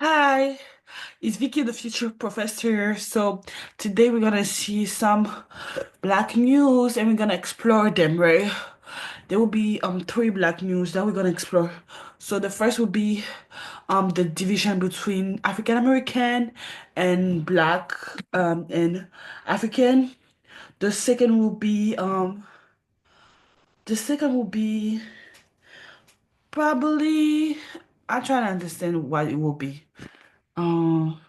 Hi, it's Vicky, the future professor here. So today we're gonna see some black news and we're gonna explore them, right? There will be three black news that we're gonna explore. So the first will be the division between African American and black and African. The second will be probably I'm trying to understand what it will be. Um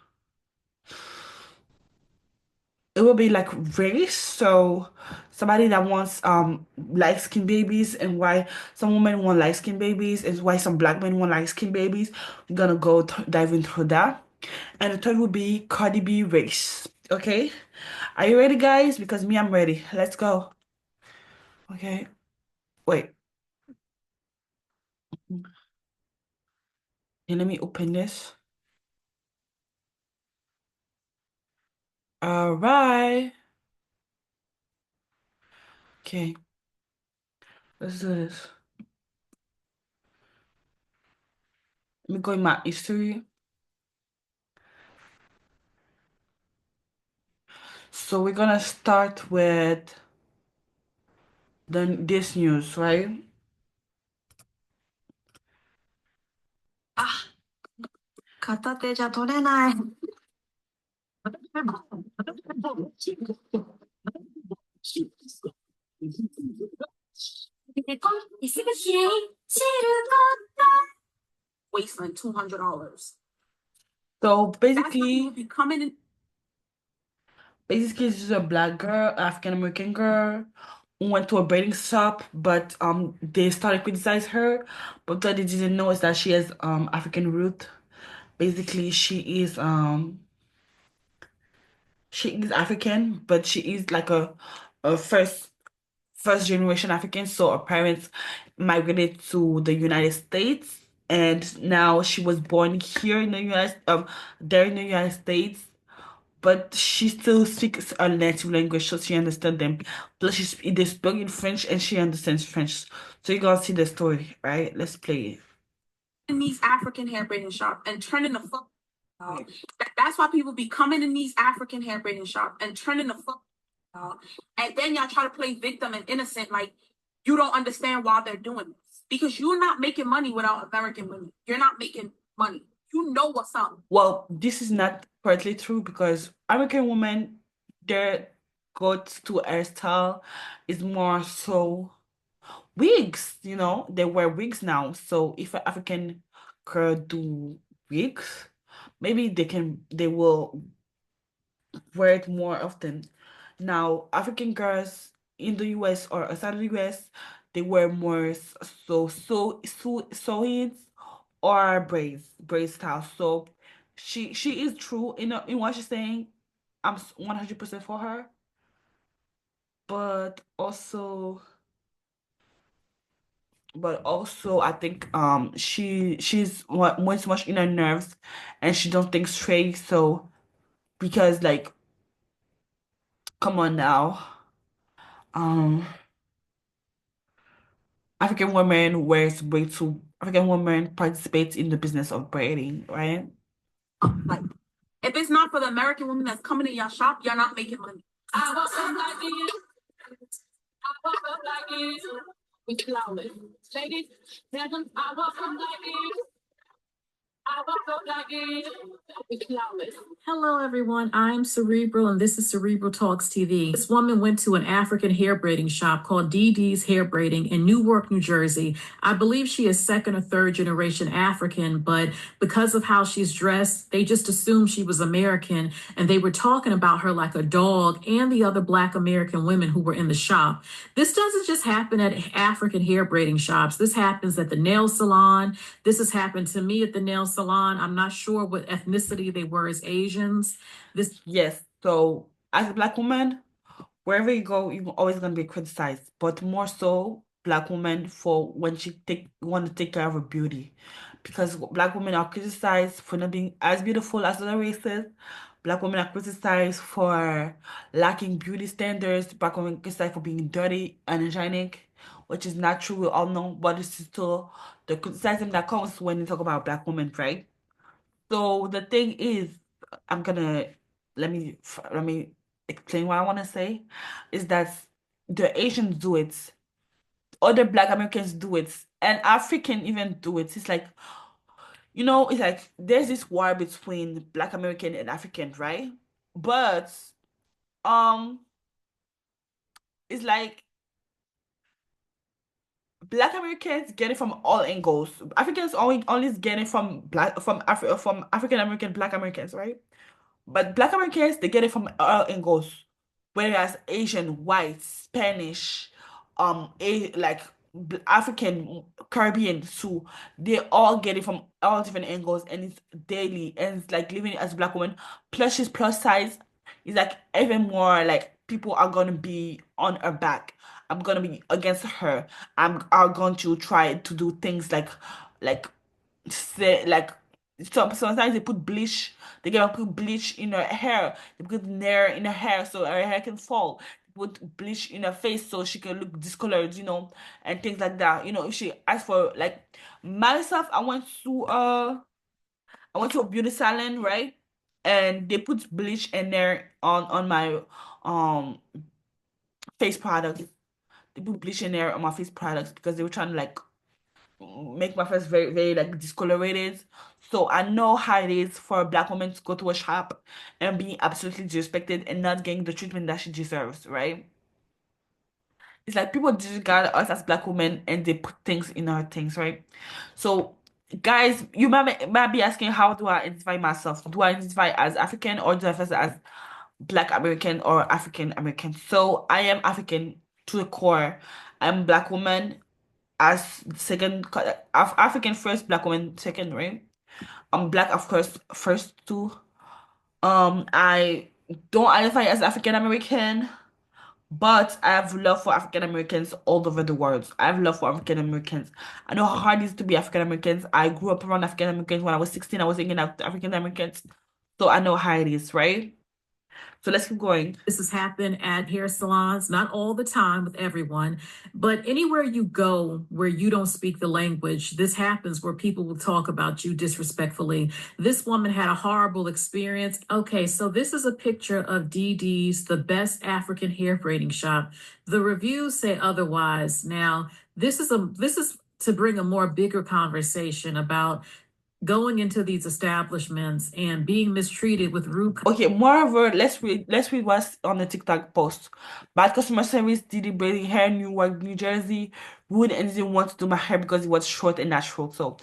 it will be like race, so somebody that wants light skin babies and why some women want light skin babies and why some black men want light skin babies. We're gonna go dive into that. And the third will be Cardi B race. Okay, are you ready, guys? Because me, I'm ready. Let's go. Okay, wait. Let me open this. All right. Okay, let's do this. Let me go in my history. So we're gonna start with this news, right? 片手じゃ取れない。Wasteland $200. So That's why people basically, be coming in. Basically, this is a black girl, African American girl, who went to a braiding shop, but they started criticize her, but what they didn't know is that she has African root. Basically, she is African, but she is like a first generation African. So her parents migrated to the United States, and now she was born here in the there in the United States, but she still speaks a native language, so she understands them. Plus, they speak in French, and she understands French. So you gotta see the story, right? Let's play it. In these African hair braiding shop and turning the fuck. That's why people be coming in these African hair braiding shop and turning the fuck. And then y'all try to play victim and innocent, like you don't understand why they're doing this because you're not making money without American women. You're not making money. You know what's up. Well, this is not partly true because American women, their go-to hairstyle is more so wigs. They wear wigs now. So if an African girl do wigs, maybe they will wear it more often. Now, African girls in the US or outside of the US, they wear more sewings or braid style. So she is true in what she's saying. I'm 100% for her, but also I think she's way too much in her nerves, and she don't think straight. So because like, come on now. Um, African women participate in the business of braiding, right? Like if it's not for the American women that's coming in your shop, you're not making money. I want somebody. I want somebody. We flawless. Ladies, gentlemen, I want somebody. Hello, everyone. I'm Cerebral, and this is Cerebral Talks TV. This woman went to an African hair braiding shop called Dee Dee's Hair Braiding in Newark, New Jersey. I believe she is second or third generation African, but because of how she's dressed, they just assumed she was American, and they were talking about her like a dog and the other Black American women who were in the shop. This doesn't just happen at African hair braiding shops. This happens at the nail salon. This has happened to me at the nail salon. I'm not sure what ethnicity they were as Asians. This Yes. So as a black woman, wherever you go, you're always gonna be criticized, but more so black women for when she take want to take care of her beauty, because black women are criticized for not being as beautiful as other races. Black women are criticized for lacking beauty standards. Black women are criticized for being dirty and hygienic, which is not true. We all know, but it's still the criticism that comes when you talk about black women, right? So the thing is, I'm gonna let me explain what I want to say is that the Asians do it, other Black Americans do it, and African even do it. It's like, it's like there's this war between Black American and African, right? But um, it's like Black Americans get it from all angles. Africans only get it from African American Black Americans, right? But Black Americans, they get it from all angles. Whereas Asian, white, Spanish, African, Caribbean too, they all get it from all different angles, and it's daily, and it's like living as a Black woman. Plus, she's plus size. It's like even more like people are gonna be on her back. I'm gonna be against her. I'm going to try to do things like say like sometimes they put bleach. They gonna put bleach in her hair. They put nair in her hair so her hair can fall. They put bleach in her face so she can look discolored, and things like that. If she asks for like myself, I went to a beauty salon, right? And they put bleach in there on my um face products. They put bleach in there on my face products because they were trying to like make my face very, very like discolorated. So I know how it is for a Black woman to go to a shop and be absolutely disrespected and not getting the treatment that she deserves, right? It's like people disregard us as Black women and they put things in our things, right? So, guys, you might be asking, how do I identify myself? Do I identify as African or do I identify as Black American or African American? So, I am African to the core. I'm a Black woman as second, African first, Black woman second, right? I'm Black, of course, first too. I don't identify as African American. But I have love for African Americans all over the world. I have love for African Americans. I know how hard it is to be African Americans. I grew up around African Americans. When I was 16, I was hanging out with African Americans. So I know how it is, right? So let's keep going. This has happened at hair salons, not all the time with everyone, but anywhere you go where you don't speak the language, this happens where people will talk about you disrespectfully. This woman had a horrible experience. Okay, so this is a picture of Dee Dee's, the best African hair braiding shop. The reviews say otherwise. Now, this is to bring a more bigger conversation about going into these establishments and being mistreated with rude. Okay, moreover, let's read what's on the TikTok post. Bad customer service, Didi braiding hair, Newark, New Jersey. Rude and didn't want to do my hair because it was short and natural. So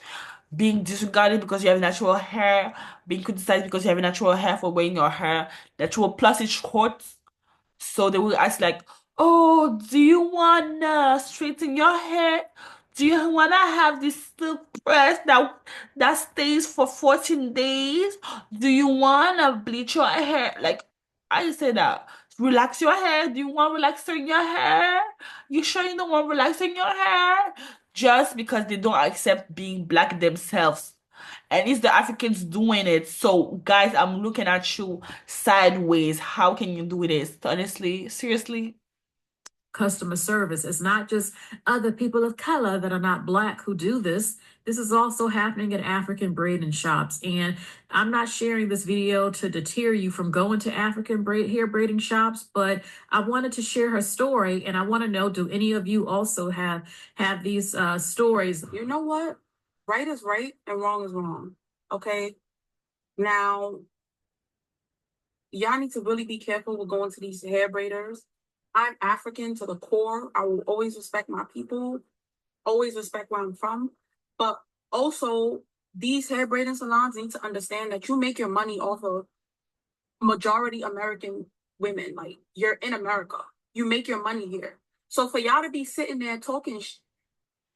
being disregarded because you have natural hair, being criticized because you have natural hair for wearing your hair, natural plus it's short. So they will ask like, "Oh, do you wanna straighten your hair? Do you wanna have this silk press that stays for 14 days? Do you wanna bleach your hair?" Like I say that. Relax your hair. Do you want relaxing your hair? You sure you don't want relaxing your hair? Just because they don't accept being Black themselves. And it's the Africans doing it. So, guys, I'm looking at you sideways. How can you do this? Honestly, seriously. Customer service. It's not just other people of color that are not Black who do this. This is also happening in African braiding shops. And I'm not sharing this video to deter you from going to African hair braiding shops, but I wanted to share her story. And I want to know, do any of you also have these stories? You know what? Right is right and wrong is wrong. Okay. Now, y'all need to really be careful with going to these hair braiders. I'm African to the core. I will always respect my people, always respect where I'm from. But also, these hair braiding salons need to understand that you make your money off of majority American women. Like, you're in America, you make your money here. So for y'all to be sitting there talking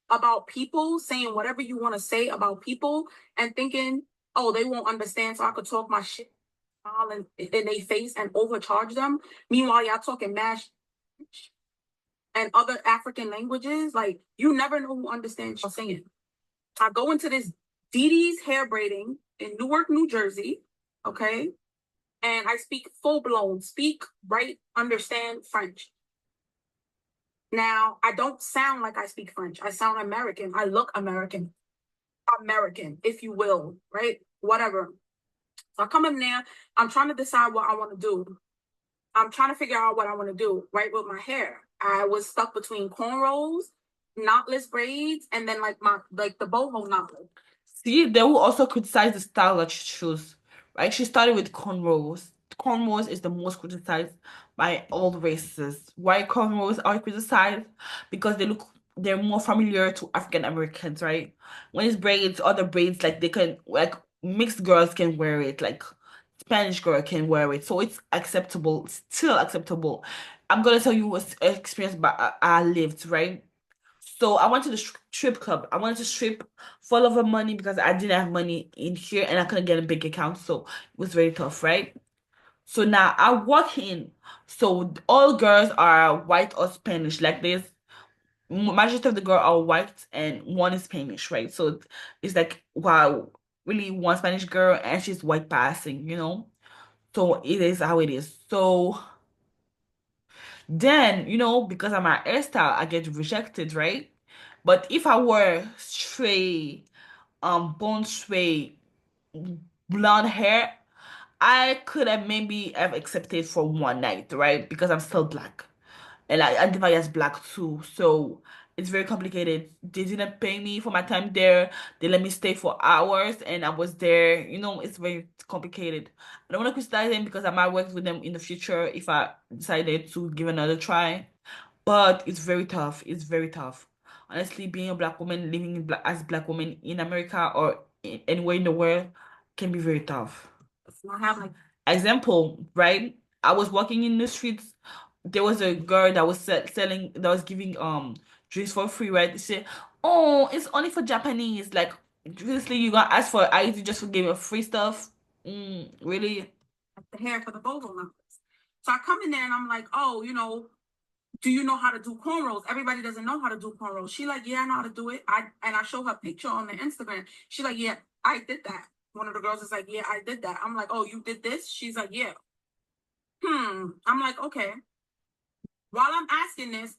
about people, saying whatever you want to say about people, and thinking, oh, they won't understand, so I could talk my shit all in their face and overcharge them. Meanwhile, y'all talking mash and other African languages. Like, you never know who understands y'all saying. I go into this Dee Dee's hair braiding in Newark, New Jersey, okay? And I speak full-blown, understand French. Now, I don't sound like I speak French. I sound American. I look American, if you will, right? whatever. So I come in there, I'm trying to decide what I want to do. I'm trying to figure out what I want to do, right, with my hair. I was stuck between cornrows, knotless braids, and then like the boho knotless. See, they will also criticize the style that she chose, right? She started with cornrows. Cornrows is the most criticized by all races. Why cornrows are criticized? Because they're more familiar to African Americans, right? When it's braids, other braids, like they can, like mixed girls can wear it, like Spanish girl can wear it. So it's acceptable, still acceptable. I'm gonna tell you what experience I lived, right? So I went to the strip club. I wanted to strip full of the money because I didn't have money in here and I couldn't get a big account. So it was very tough, right? So now I walk in. So all girls are white or Spanish. Like this, majority of the girl are white and one is Spanish, right? So it's like, wow, really one Spanish girl and she's white passing, you know? So it is how it is. So then, because of my hairstyle, I get rejected, right? But if I were straight, bone straight, blonde hair, I could have maybe have accepted for one night, right? Because I'm still black. And I identify as black too. So it's very complicated. They didn't pay me for my time there. They let me stay for hours and I was there. It's very complicated. I don't want to criticize them because I might work with them in the future if I decided to give another try. But it's very tough. It's very tough. Honestly, being a black woman, living as a black woman in America or anywhere in the world can be very tough. It's not having Example, right? I was walking in the streets. There was a girl that was selling, that was giving drinks for free, right? They said, "Oh, it's only for Japanese." Like, seriously, you gonna ask for ID just for giving free stuff? Really? the hair for the boho knotless. So I come in there and I'm like, oh, do you know how to do cornrows? Everybody doesn't know how to do cornrows. She like, yeah, I know how to do it. I show her picture on the Instagram. She like, yeah, I did that. One of the girls is like, yeah, I did that. I'm like, oh, you did this? She's like, yeah. I'm like, okay. While I'm asking this,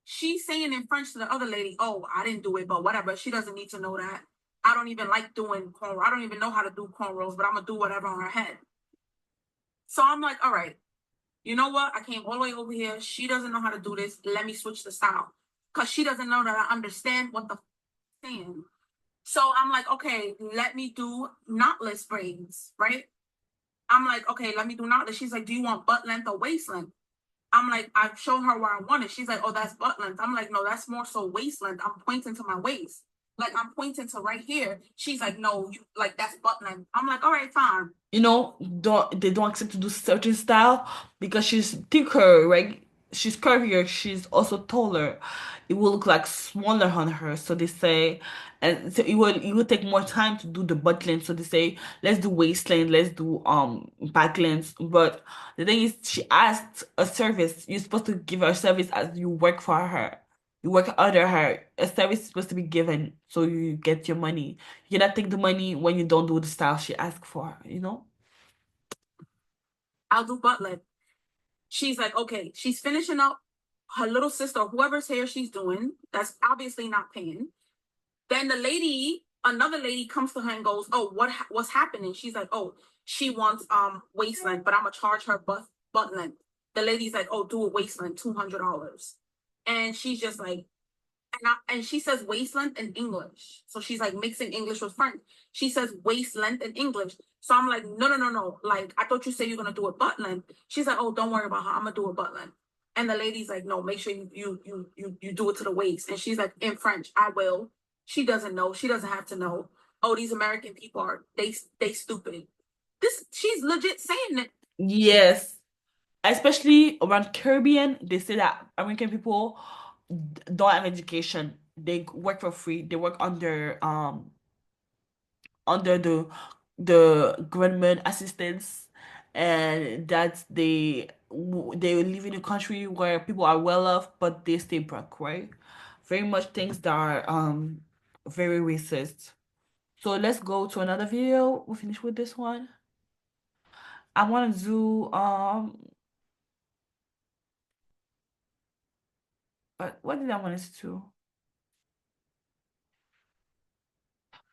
she's saying in French to the other lady, oh, I didn't do it, but whatever. She doesn't need to know that. I don't even like doing cornrows. I don't even know how to do cornrows, but I'm gonna do whatever on her head. So I'm like, all right, you know what? I came all the way over here. She doesn't know how to do this. Let me switch the style. Because she doesn't know that I understand what the saying. So I'm like, okay, let me do knotless braids, right? I'm like, okay, let me do knotless. She's like, do you want butt length or waist length? I'm like, I've shown her where I want it. She's like, oh, that's butt length. I'm like, no, that's more so waist length. I'm pointing to my waist. Like I'm pointing to right here. She's like, no, you like that's butt length. I'm like, all right, fine. They don't accept to do certain style because she's thicker, right? She's curvier, she's also taller. It will look like smaller on her. So they say, and so it will take more time to do the butt length. So they say, let's do waist length, let's do back length. But the thing is, she asked a service. You're supposed to give her a service as you work for her. You work under her. A service is supposed to be given so you get your money. You cannot take the money when you don't do the style she asked for? I'll do butt length. She's like, okay, she's finishing up her little sister, whoever's hair she's doing. That's obviously not paying. Then another lady comes to her and goes, oh, what's happening? She's like, oh, she wants waist length, but I'm gonna charge her butt length. The lady's like, oh, do a waist length, $200. And she's just like, and she says waist length in English. So she's like mixing English with French. She says waist length in English. So I'm like, no, no, no, no. Like, I thought you said you're gonna do a butt length. She's like, oh, don't worry about her. I'm gonna do a butt length. And the lady's like, no, make sure you do it to the waist. And she's like, in French, I will. She doesn't know. She doesn't have to know. Oh, these American people are they stupid. She's legit saying it. Yes, especially around Caribbean, they say that American people don't have education. They work for free. They work under the government assistance, and that they live in a country where people are well off, but they stay broke, right? Very much things that are very racist. So let's go to another video. We'll finish with this one. I want to do what did I want us to do?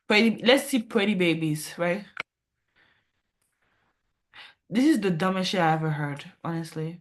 Pretty, let's see pretty babies, right? This is the dumbest shit I ever heard, honestly.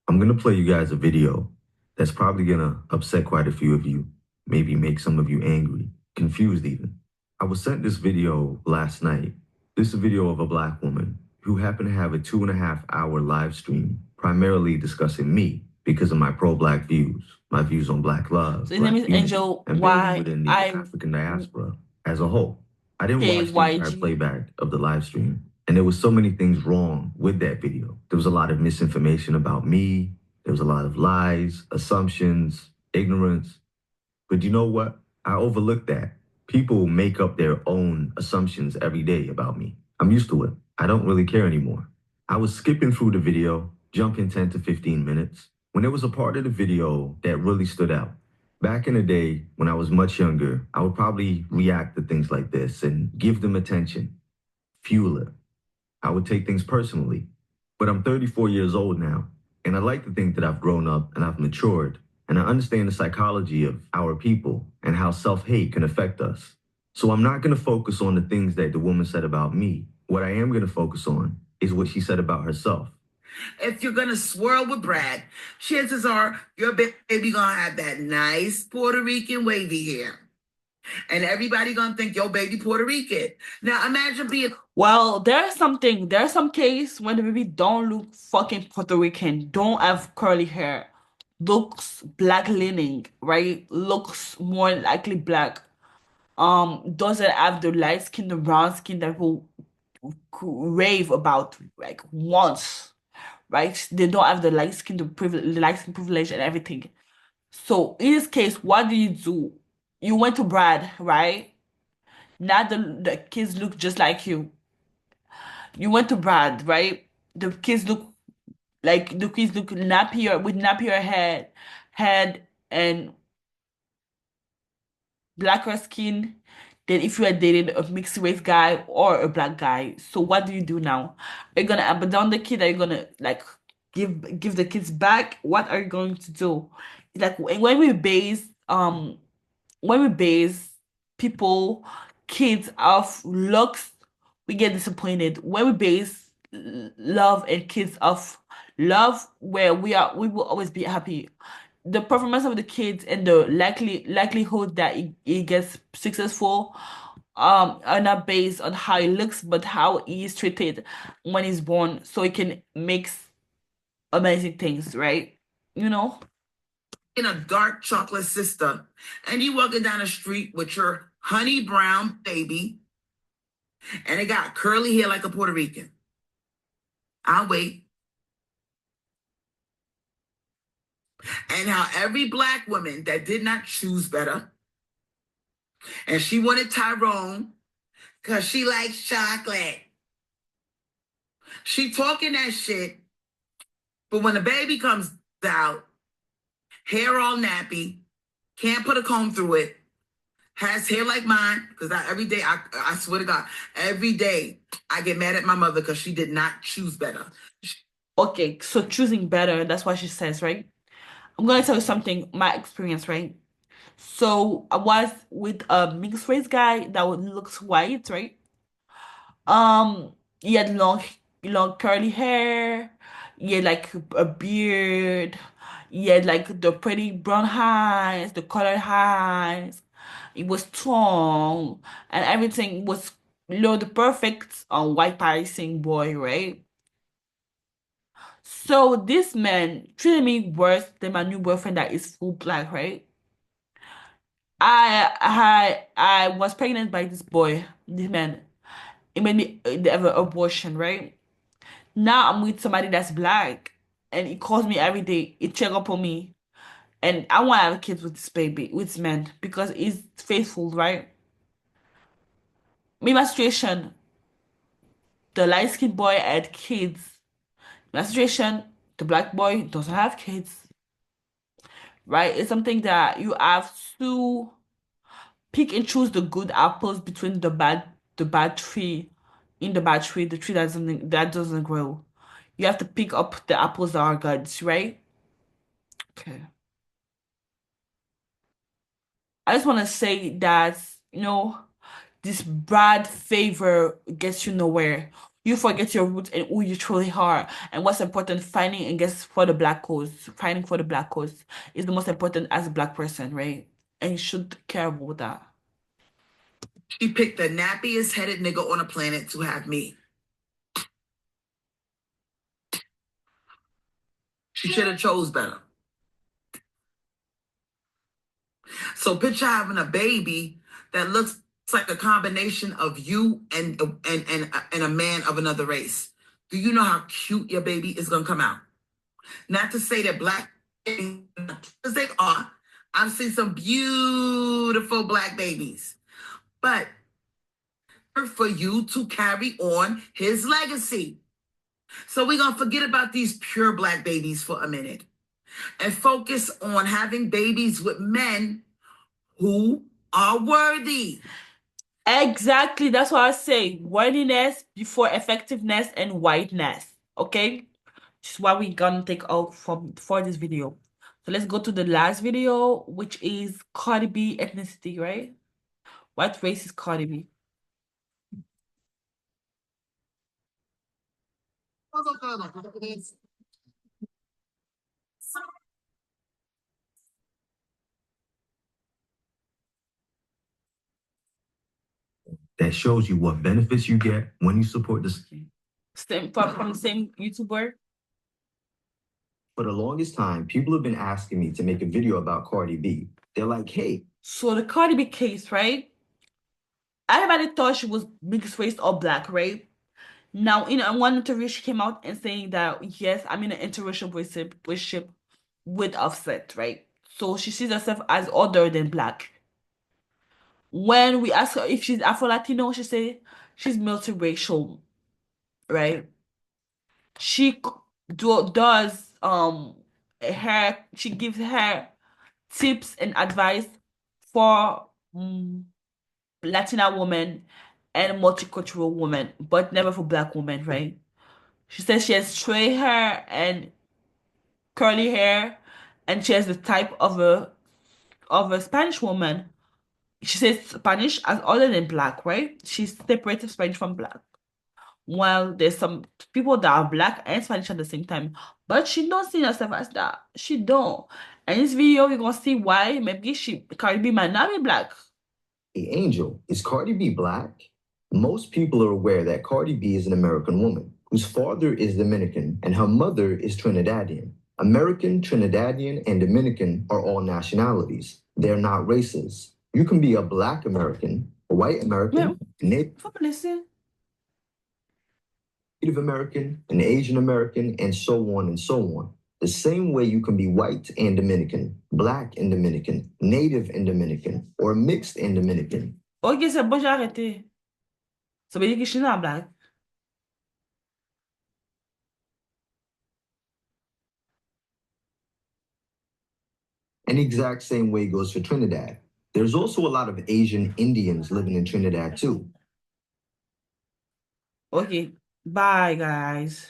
I'm gonna play you guys a video that's probably gonna upset quite a few of you, maybe make some of you angry, confused even. I was sent this video last night. This is a video of a black woman who happened to have a 2.5 hour live stream, primarily discussing me because of my pro-black views, my views on black love, So his name black is unity, Angel and building within the African diaspora as a whole. I didn't watch the entire YG. playback of the live stream, and there was so many things wrong with that video. There was a lot of misinformation about me. There was a lot of lies, assumptions, ignorance. But you know what? I overlooked that. People make up their own assumptions every day about me. I'm used to it. I don't really care anymore. I was skipping through the video, jumping 10 to 15 minutes, when there was a part of the video that really stood out. Back in the day, when I was much younger, I would probably react to things like this and give them attention, fuel it. I would take things personally. But I'm 34 years old now, and I like to think that I've grown up and I've matured, and I understand the psychology of our people and how self-hate can affect us. So I'm not going to focus on the things that the woman said about me. What I am going to focus on is what she said about herself. If you're gonna swirl with Brad, chances are your baby gonna have that nice Puerto Rican wavy hair. And everybody gonna think your baby Puerto Rican. Now imagine being Well, there's some case when the baby don't look fucking Puerto Rican, don't have curly hair, looks black leaning, right? Looks more likely black. Doesn't have the light skin, the brown skin that will rave about like once, right? They don't have the light skin, the light skin privilege and everything. So in this case, what do you do? You went to Brad, right? Now the kids look just like you. You went to Brad, right? The kids look nappier with nappier head and blacker skin than if you had dated a mixed race guy or a black guy. So what do you do now? Are you gonna abandon the kid? Are you gonna like give the kids back? What are you going to do? It's like when we base people, kids off looks, we get disappointed. When we base love and kids off love, where we will always be happy. The performance of the kids and the likelihood that it gets successful are not based on how he looks, but how he is treated when he's born, so he can make amazing things, right? You know? in a dark chocolate sister, and you walking down the street with your honey brown baby, and it got curly hair like a Puerto Rican. I'll wait. And how every black woman that did not choose better, and she wanted Tyrone because she likes chocolate. She talking that shit, but when the baby comes out, hair all nappy, can't put a comb through it, has hair like mine, because every day, I swear to God, every day I get mad at my mother because she did not choose better. Okay, so choosing better, that's what she says, right? I'm gonna tell you something, my experience, right? So I was with a mixed race guy that looks white, right? He had long curly hair. He had like a beard. He had like the pretty brown eyes, the colored eyes. He was strong, and everything was, the perfect white Parisian boy, right? So this man treated me worse than my new boyfriend that is full black, right? I was pregnant by this boy, this man. It made me have an abortion, right? Now I'm with somebody that's black, and he calls me every day. He check up on me, and I want to have kids with this baby, with this man, because he's faithful, right? Me, my situation, the light skinned boy had kids. My situation, the black boy doesn't have kids, right? It's something that you have to pick and choose the good apples between the bad tree, in the bad tree, the tree that doesn't grow. You have to pick up the apples that are good, right? Okay. I just want to say that, you know, this bad favor gets you nowhere. You forget your roots and who you truly are. And what's important, fighting against for the black cause, fighting for the black cause is the most important as a black person, right? And you should care about that. She picked the nappiest headed nigga on the planet to have me. She should have chose better. So picture having a baby that looks like a combination of you and a man of another race. Do you know how cute your baby is gonna come out? Not to say that black, because they are. I've seen some beautiful black babies, but for you to carry on his legacy. So we're gonna forget about these pure black babies for a minute and focus on having babies with men who are worthy. Exactly. That's what I say. Worthiness before effectiveness and whiteness. Okay? This is what we're gonna take out for this video. So let's go to the last video, which is Cardi B ethnicity, right? What race is Cardi B? That shows you what benefits you get when you support this. Same from the same YouTuber. For the longest time, people have been asking me to make a video about Cardi B. They're like, hey. So the Cardi B case, right? Everybody thought she was mixed race or black, right? Now, in one interview, she came out and saying that, yes, I'm in an interracial relationship with Offset, right? So she sees herself as other than black. When we ask her if she's Afro-Latino, she say she's multiracial, right? She does she gives her tips and advice for Latina women and multicultural women, but never for black women, right? She says she has straight hair and curly hair, and she has the type of a Spanish woman. She says Spanish as other than black, right? She's separated Spanish from black. While there's some people that are black and Spanish at the same time, but she don't see herself as that. She don't. And in this video, we're gonna see why maybe Cardi B might not be black. Hey, Angel, is Cardi B black? Most people are aware that Cardi B is an American woman whose father is Dominican and her mother is Trinidadian. American, Trinidadian, and Dominican are all nationalities. They're not races. You can be a black American, a white American, Native American, an Asian American, and so on and so on. The same way you can be white and Dominican, black and Dominican, Native and Dominican, or mixed and Dominican. Ok, c'est bon, j'ai arrêté. Ça veut dire que je suis not black. And the exact same way goes for Trinidad. There's also a lot of Asian Indians living in Trinidad too. Okay, bye guys.